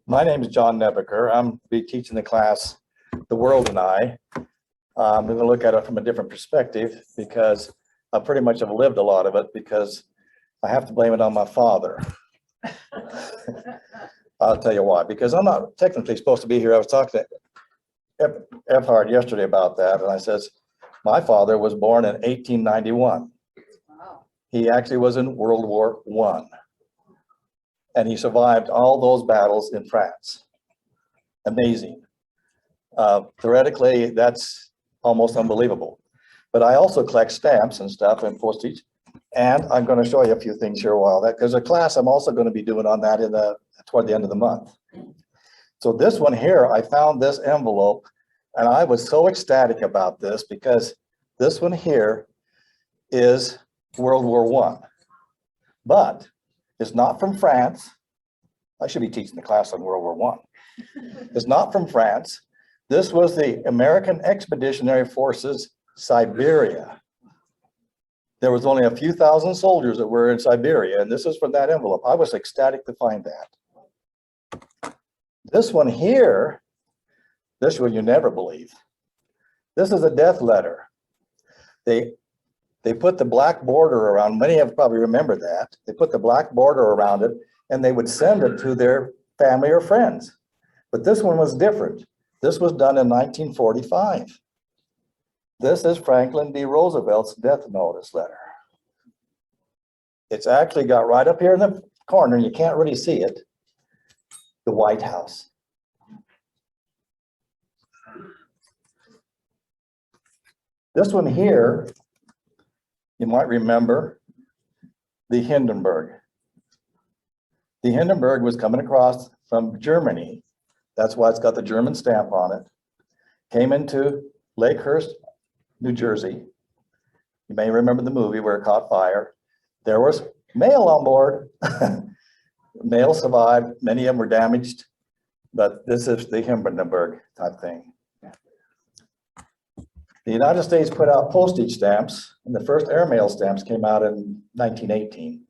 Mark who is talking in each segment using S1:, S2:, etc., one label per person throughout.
S1: My name is John Nebeker. I'm be teaching the class, The World and I. I'm going to look at it from a different perspective because I pretty much have lived a lot of it because I have to blame it on my father. I'll tell you why, because I'm not technically supposed to be here. I was talking to Efhard yesterday about that, and I says, my father was born in 1891.
S2: Wow.
S1: He actually was in World War I. And he survived all those battles in France. Amazing. Theoretically, that's almost unbelievable. But I also collect stamps and stuff and postage. And I'm going to show you a few things here a while. Because a class I'm also going to be doing on that toward the end of the month. So this one here, I found this envelope, and I was so ecstatic about this because this one here is World War I. But it's not from France. I should be teaching the class on World War I. It's not from France. This was the American Expeditionary Forces, Siberia. There was only a few thousand soldiers that were in Siberia, and this is from that envelope. I was ecstatic to find that. This one here, this one you never believe. This is a death letter. They put the black border around, many of you probably remember that. They put the black border around it and they would send it to their family or friends. But this one was different. This was done in 1945. This is Franklin D. Roosevelt's death notice letter. It's actually got right up here in the corner, and you can't really see it, the White House. This one here, you might remember the Hindenburg. The Hindenburg was coming across from Germany. That's why it's got the German stamp on it. Came into Lakehurst, New Jersey. You may remember the movie where it caught fire. There was mail on board. Mail survived. Many of them were damaged, but this is the Hindenburg type thing. The United States put out postage stamps, and the first airmail stamps came out in 1918.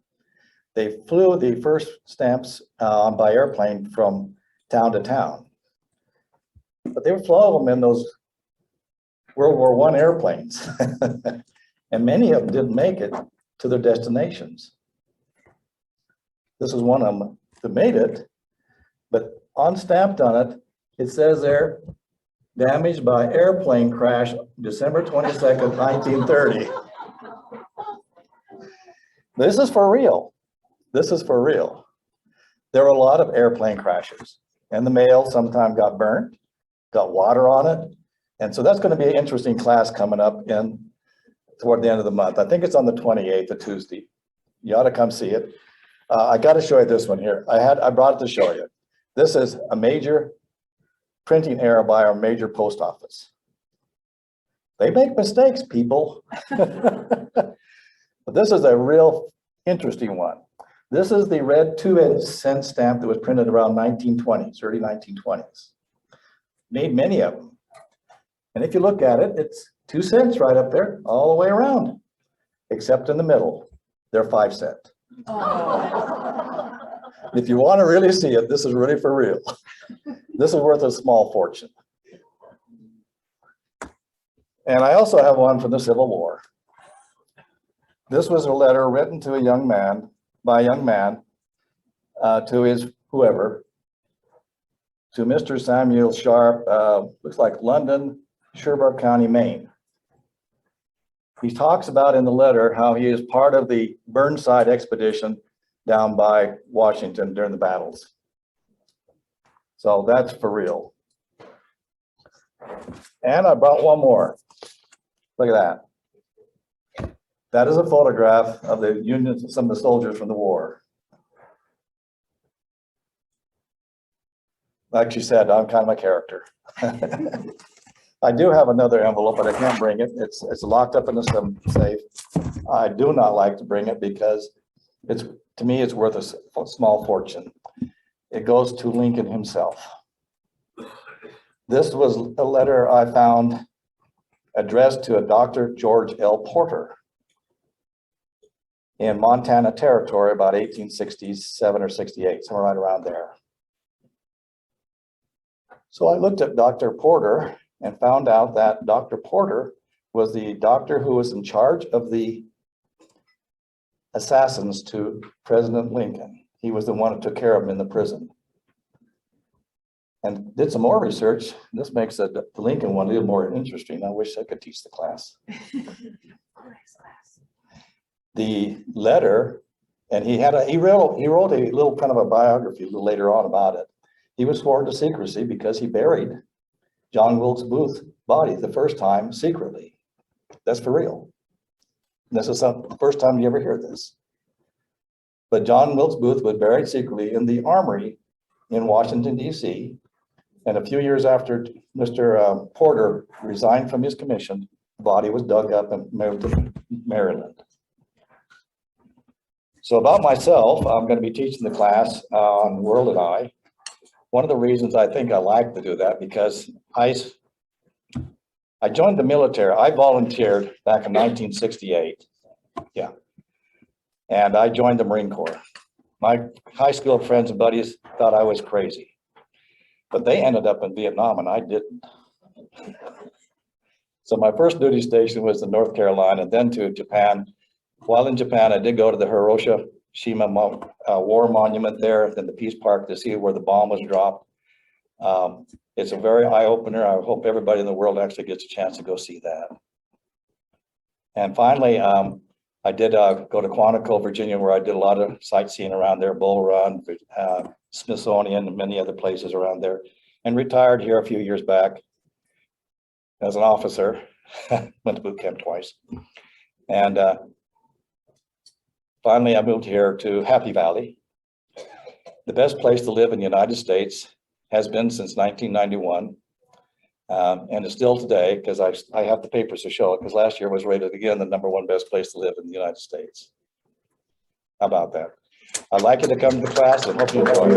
S1: They flew the first stamps by airplane from town to town. But they would fly them in those World War I airplanes. And many of them didn't make it to their destinations. This is one of them that made it, but unstamped on it, it says there, damaged by airplane crash, December 22nd, 1930. This is for real. This is for real. There were a lot of airplane crashes, and the mail sometimes got burnt, got water on it. And so that's going to be an interesting class coming up toward the end of the month. I think it's on the 28th, a Tuesday. You ought to come see it. I got to show you this one here. I brought it to show you. This is a major printing error by our major post office. They make mistakes, people. But this is a real interesting one. This is the red 2-cent stamp that was printed around 1920s, early 1920s. Made many of them. And if you look at it, it's 2 cents right up there, all the way around, except in the middle. They're 5 cents.
S2: Oh.
S1: If you want to really see it, this is really for real. This is worth a small fortune. And I also have one from the Civil War. This was a letter written to a young man, by a young man, to his whoever, to Mr. Samuel Sharp, looks like London, Sherbrooke County, Maine. He talks about in the letter how he is part of the Burnside expedition down by Washington during the battles. So that's for real. And I brought one more. Look at that. That is a photograph of the Union, some of the soldiers from the war. Like she said, I'm kind of a character. I do have another envelope, but I can't bring it. It's locked up in the safe. I do not like to bring it because to me it's worth a small fortune. It goes to Lincoln himself. This was a letter I found addressed to a Dr. George L. Porter in Montana Territory about 1867 or 68, somewhere right around there. So I looked at Dr. Porter and found out that Dr. Porter was the doctor who was in charge of the assassins to President Lincoln. He was the one who took care of him in the prison. And did some more research. This makes the Lincoln one a little more interesting. I wish I could teach the class. The letter, and he wrote a little kind of a biography a little later on about it. He was sworn to secrecy because he buried John Wilkes Booth's body the first time secretly. That's for real. This is the first time you ever hear this. But John Wilkes Booth was buried secretly in the armory in Washington, D.C. And a few years after Mr. Porter resigned from his commission, the body was dug up and moved to Maryland. So about myself, I'm going to be teaching the class on World and I. One of the reasons I think I like to do that because I joined the military. I volunteered back in 1968. Yeah. And I joined the Marine Corps. My high school friends and buddies thought I was crazy, but they ended up in Vietnam and I didn't. So my first duty station was in North Carolina and then to Japan. While in Japan, I did go to the Hiroshima War Monument there, then the Peace Park to see where the bomb was dropped. It's a very eye-opener. I hope everybody in the world actually gets a chance to go see that. And finally, I did go to Quantico, Virginia, where I did a lot of sightseeing around there, Bull Run, Smithsonian, and many other places around there, and retired here a few years back as an officer. Went to boot camp twice. And finally, I moved here to Happy Valley. The best place to live in the United States has been since 1991. And it's still today because I have the papers to show it because last year was rated again the #1 best place to live in the United States. How about that? I'd like you to come to class and hope you enjoy it.